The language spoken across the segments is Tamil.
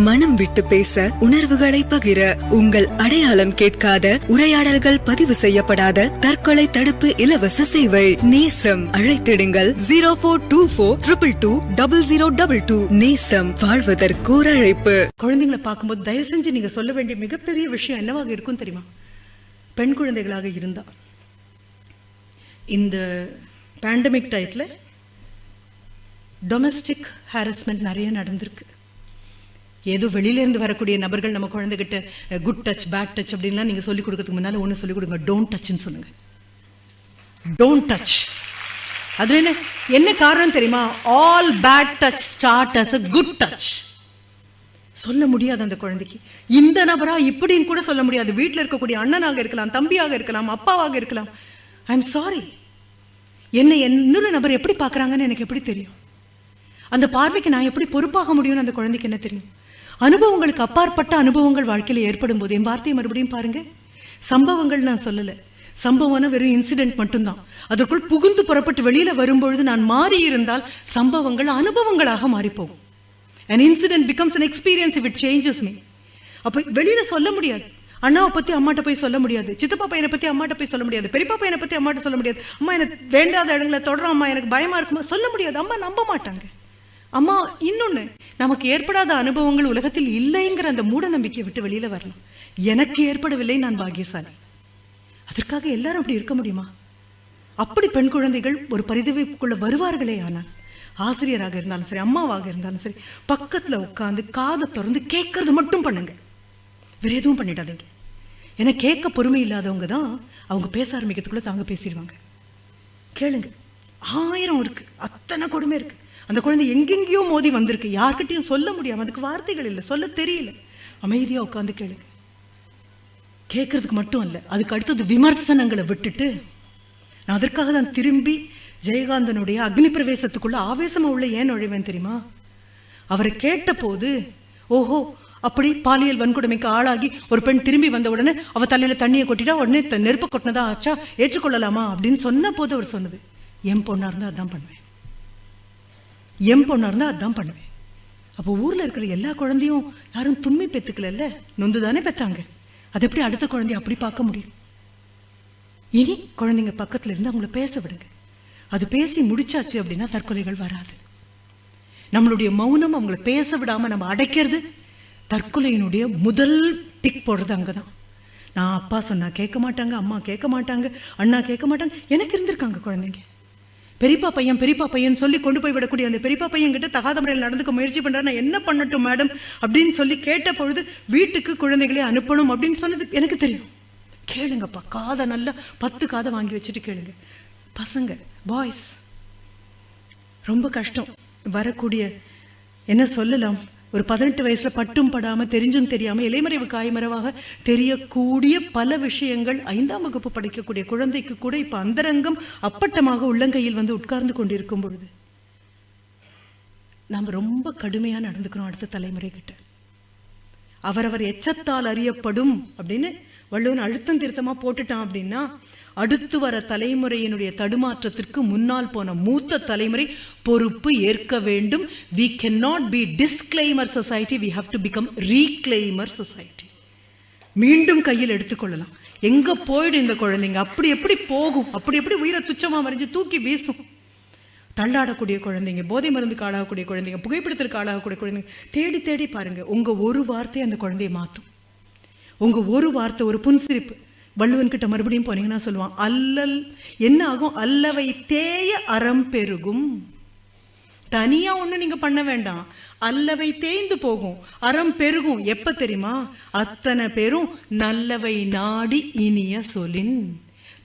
மனம் விட்டு பேச, உணர்வுகளை பகிர, உங்கள் அடையாளம் கேட்காத, உரையாடல்கள் பதிவு செய்யப்படாத தற்கொலை தடுப்பு இலவச சேவை நேசம். அழைத்திடுங்கள் 0424222022. நேசம், வாழ்வதற்கு ஒரு அழைப்பு. குழந்தைங்களை பார்க்கும்போது தயவு செஞ்சு நீங்க சொல்ல வேண்டிய மிகப்பெரிய விஷயம் என்னவாக இருக்கும் தெரியுமா? பெண் குழந்தைகளாக இருந்தா இந்த பேண்டமிக் டயத்துல டொமஸ்டிக் ஹாரஸ்மெண்ட் நிறைய நடந்திருக்கு. ஏதோ வெளியிலேருந்து வரக்கூடிய நபர்கள் நம்ம குழந்தைகிட்ட குட் டச் பேட் டச் அப்படின்லாம் நீங்கள் சொல்லிக் கொடுக்கறதுக்கு முன்னால் ஒன்று சொல்லிக் கொடுங்க, டோன்ட் டச்ன்னு சொல்லுங்க. Don't touch. அதுல என்ன காரணம் தெரியுமா? All bad touch start as a good touch. சொல்ல முடியாது அந்த குழந்தைக்கு இந்த நபரா இப்படின்னு கூட சொல்ல முடியாது. வீட்டில் இருக்கக்கூடிய அண்ணனாக இருக்கலாம், தம்பியாக இருக்கலாம், அப்பாவாக இருக்கலாம். ஐ எம் சாரி, என்னை இன்னொரு நபர் எப்படி பார்க்குறாங்கன்னு எனக்கு எப்படி தெரியும்? அந்த பார்வைக்கு நான் எப்படி பொறுப்பாக முடியும்னு அந்த குழந்தைக்கு என்ன தெரியும்? அனுபவங்களுக்கு அப்பாற்பட்ட அனுபவங்கள் வாழ்க்கையில் ஏற்படும் போது, என் வார்த்தையை மறுபடியும் பாருங்க, சம்பவங்கள் நான் சொல்லலை, சம்பவம்னா வெறும் இன்சிடென்ட் மட்டும்தான். அதற்குள் புகுந்து புறப்பட்டு வெளியில வரும்பொழுது நான் மாறி இருந்தால் சம்பவங்கள் அனுபவங்களாக மாறிப்போகும். An incident becomes an experience if it changes me. அப்போ வெளியில சொல்ல முடியாது. அண்ணாவை பத்தி அம்மாட்ட போய் சொல்ல முடியாது, சித்தப்பா பையனை பத்தி அம்மாட்ட போய் சொல்ல முடியாது, பெரியப்பா பையனை பத்தி அம்மாட்ட சொல்ல முடியாது. அம்மா எனக்கு வேண்டாத இடங்களை தொடரும், அம்மா எனக்கு பயமா இருக்குமா சொல்ல முடியாது. அம்மா நம்ப மாட்டாங்க. அம்மா இன்னொன்னு, நமக்கு ஏற்படாத அனுபவங்கள் உலகத்தில் இல்லைங்கிற அந்த மூட நம்பிக்கையை விட்டு வெளியில வரலாம். எனக்கு ஏற்படவில்லை, நான் பாக்கியசாலி. அதற்காக எல்லாரும் அப்படி இருக்க முடியுமா? அப்படி பெண் குழந்தைகள் ஒரு பரிதவிப்புக்குள்ள வருவார்களே. ஆனால் ஆசிரியராக இருந்தாலும் சரி, அம்மாவாக இருந்தாலும் சரி, பக்கத்துல உட்காந்து காதை திறந்து கேட்கறது மட்டும் பண்ணுங்க, வேற எதுவும் பண்ணிடாதீங்க. ஏன்னா கேட்க பொறுமை இல்லாதவங்க தான் அவங்க பேச ஆரம்பிக்கிறதுக்குள்ள தாங்க பேசிடுவாங்க. கேளுங்க, 1000 இருக்கு, அத்தனை கொடுமை இருக்கு. அந்த குழந்தை எங்கெங்கேயோ மோதி வந்திருக்கு, யார்கிட்டையும் சொல்ல முடியாம, அதுக்கு வார்த்தைகள் இல்லை, சொல்ல தெரியல. அமைதியா உட்காந்து கேளுங்க. கேட்கறதுக்கு மட்டும் இல்லை, அதுக்கு அடுத்தது விமர்சனங்களை விட்டுட்டு, நான் அதற்காக தான் திரும்பி ஜெயகாந்தனுடைய அக்னி பிரவேசத்துக்குள்ள ஆவேசமா உள்ள ஏன் நுழைவேன் தெரியுமா? அவரை கேட்ட போது, ஓஹோ அப்படி பாலியல் வன்கொடுமைக்கு ஆளாகி ஒரு பெண் திரும்பி வந்த உடனே அவ தலையில தண்ணியை கொட்டிட்டா உடனே நெருப்பு கொட்டினதா ஆச்சா, ஏற்றுக்கொள்ளலாமா அப்படின்னு சொன்ன போது அவர் சொன்னது, என் பொண்ணா இருந்தா அதான் பண்ணுவேன், என் பொண்ணா இருந்தா அதான் பண்ணுவேன். அப்போ ஊர்ல இருக்கிற எல்லா குழந்தையும் யாரும் தும்மி பெத்துக்கல, நொந்து தானே பெத்தாங்க. அது எப்படி அடுத்த குழந்தைய அப்படி பார்க்க முடியும்? இனி குழந்தைங்க பக்கத்துல இருந்து அவங்கள பேச விடுங்க. அது பேசி முடிச்சாச்சு அப்படின்னா தற்கொலைகள் வராது. நம்மளுடைய மௌனம் அவங்களை பேச விடாம நம்ம அடைக்கிறது தற்கொலையினுடைய முதல் டிக் போடுறது அங்கதான். நான் அப்பா சொன்னா கேட்க மாட்டாங்க, அம்மா கேட்க மாட்டாங்க, அண்ணா கேட்க மாட்டாங்க. எனக்கு இருந்திருக்காங்க குழந்தைங்க, பெரியப்பா பையன் சொல்லி கொண்டு போய் விடக்கூடிய அந்த பெரியப்பா பையன் கிட்ட தகாத முறையில் நடந்துக்க முயற்சி பண்றாரு. நான் என்ன பண்ணட்டும் மேடம் அப்படின்னு சொல்லி கேட்ட பொழுது வீட்டுக்கு குழந்தைகளே அனுப்பணும் அப்படின்னு சொன்னது எனக்கு தெரியும். கேளுங்கப்பா, காதை நல்லா 10 காதை வாங்கி வச்சுட்டு கேளுங்க. பசங்க, பாய்ஸ் ரொம்ப கஷ்டம். வரக்கூடிய என்ன சொல்லலாம், ஒரு 18 வயசுல பட்டும் படாம தெரிஞ்சும் தெரியாம இலைமறைவு காய்மறைவாக தெரியக்கூடிய பல விஷயங்கள் 5ஆம் வகுப்பு படிக்கக்கூடிய குழந்தைக்கு கூட இப்ப அந்தரங்கம் அப்பட்டமாக உள்ளங்கையில் வந்து உட்கார்ந்து கொண்டிருக்கும் பொழுது நாம் ரொம்ப கடுமையா நடந்துக்கிறோம் அடுத்த தலைமுறை கிட்ட. அவரவர் எச்சத்தால் அறியப்படும் அப்படின்னு வள்ளுவன் அழுத்தம் திருத்தமா போட்டுட்டான். அப்படின்னா அடுத்து வர தலைமுறையினுடைய தடுமாற்றத்திற்கு முன்னால் போன மூத்த தலைமுறை பொறுப்பு ஏற்க வேண்டும். We cannot be disclaimer society, we have to become reclaimer society. மீண்டும் கையில் எடுத்துக்கொள்ளலாம். எங்க போயிடும் இந்த குழந்தைங்க, அப்படி எப்படி போகும், அப்படி எப்படி உயிரை துச்சமா மறைஞ்சு தூக்கி வீசும். தள்ளாடக்கூடிய குழந்தைங்க, போதை மருந்துக்கு ஆளாகக்கூடிய குழந்தைங்க, புகைப்பிடித்தலுக்கு ஆளாகக்கூடிய குழந்தைங்க, தேடி தேடி பாருங்க. உங்க ஒரு வார்த்தை அந்த குழந்தையை மாற்றும். உங்க ஒரு வார்த்தை, ஒரு புன்சிரிப்பு. வள்ளுவன் கிட்ட மறுபடியும் போனீங்கன்னா சொல்லுவான், அல்லல் என்ன ஆகும், அல்லவை தேய அறம் பெருகும். தனியா ஒண்ணு நீங்க பண்ண வேண்டாம், அல்லவை தேய்ந்து போகும், அறம் பெருகும். எப்ப தெரியுமா? அத்தனை பேரும் நல்லவை நாடி இனிய சொல்லின்.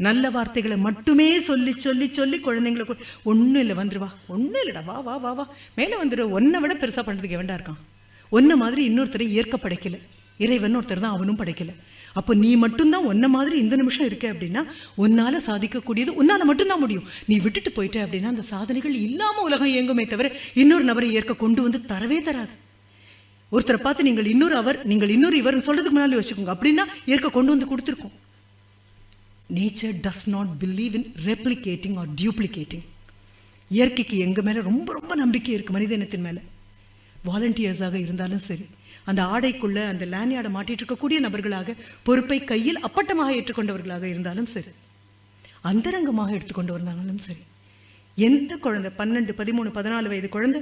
நல்ல வார்த்தைகளை மட்டுமே சொல்லி சொல்லி சொல்லி குழந்தைங்களை, ஒன்னும் இல்லை வந்துருவா, ஒன்னும் இல்லடா, வா வா வா வா மேல வந்துரு, ஒன்னை விட பெருசா பண்றதுக்கு எவன்டா இருக்கான்? ஒன்ன மாதிரி இன்னொருத்தரை ஏற்க படைக்கல, இறைவன் ஒருத்தர் தான், அவனும் படைக்கல. அப்போ நீ மட்டும்தான் ஒன்ன மாதிரி இந்த நிமிஷம் இருக்க அப்படின்னா உன்னால சாதிக்கக்கூடியது உன்னால மட்டும்தான் முடியும். நீ விட்டுட்டு போயிட்ட அப்படின்னா அந்த சாதனைகள் இல்லாம உலகம் இயங்குமே தவிர இன்னொரு நபரை ஏற்க கொண்டு வந்து தரவே தராது. ஒருத்தரை பார்த்து நீங்கள் இன்னொரு அவர், நீங்கள் இன்னொரு இவர் சொல்றதுக்கு முன்னாடி யோசிச்சுக்கோங்க, அப்படின்னா ஏற்க கொண்டு வந்து கொடுத்துருக்கோம். Nature does not believe in replicating or duplicating. இயற்கைக்கு எங்க மேல ரொம்ப ரொம்ப நம்பிக்கை இருக்கு, மனித இனத்தின் மேல. வாலண்டியர்ஸாக இருந்தாலும் சரி, அந்த ஆடைக்குள்ள அந்த லேனியாடை மாட்டிட்டு இருக்கக்கூடிய நபர்களாக, பொறுப்பை கையில் அப்பட்டமாக ஏற்றுக்கொண்டவர்களாக இருந்தாலும் சரி, அந்தரங்கமாக எடுத்துக்கொண்டு வந்தாலும் சரி, எந்த குழந்தை 12, 13, 14 வயது குழந்தை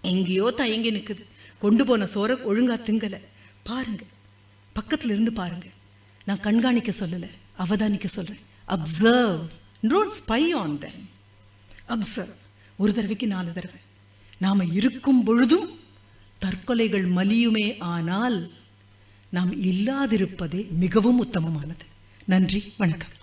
எங்கேயோ தயங்கி நிற்குது, கொண்டு போன சோற ஒழுங்கா திங்கலை, பாருங்க, பக்கத்துல இருந்து பாருங்க. நான் கண்காணிக்க சொல்லலை, அவதானிக்க சொல்றேன். Observe, don't spy on them. Observe. ஒரு தடவைக்கு 4 தடவை. நாம இருக்கும் பொழுதும் தற்கொலைகள் மலியுமே, ஆனால் நாம் இல்லாதிருப்பதே மிகவும் உத்தமமானது. நன்றி, வணக்கம்.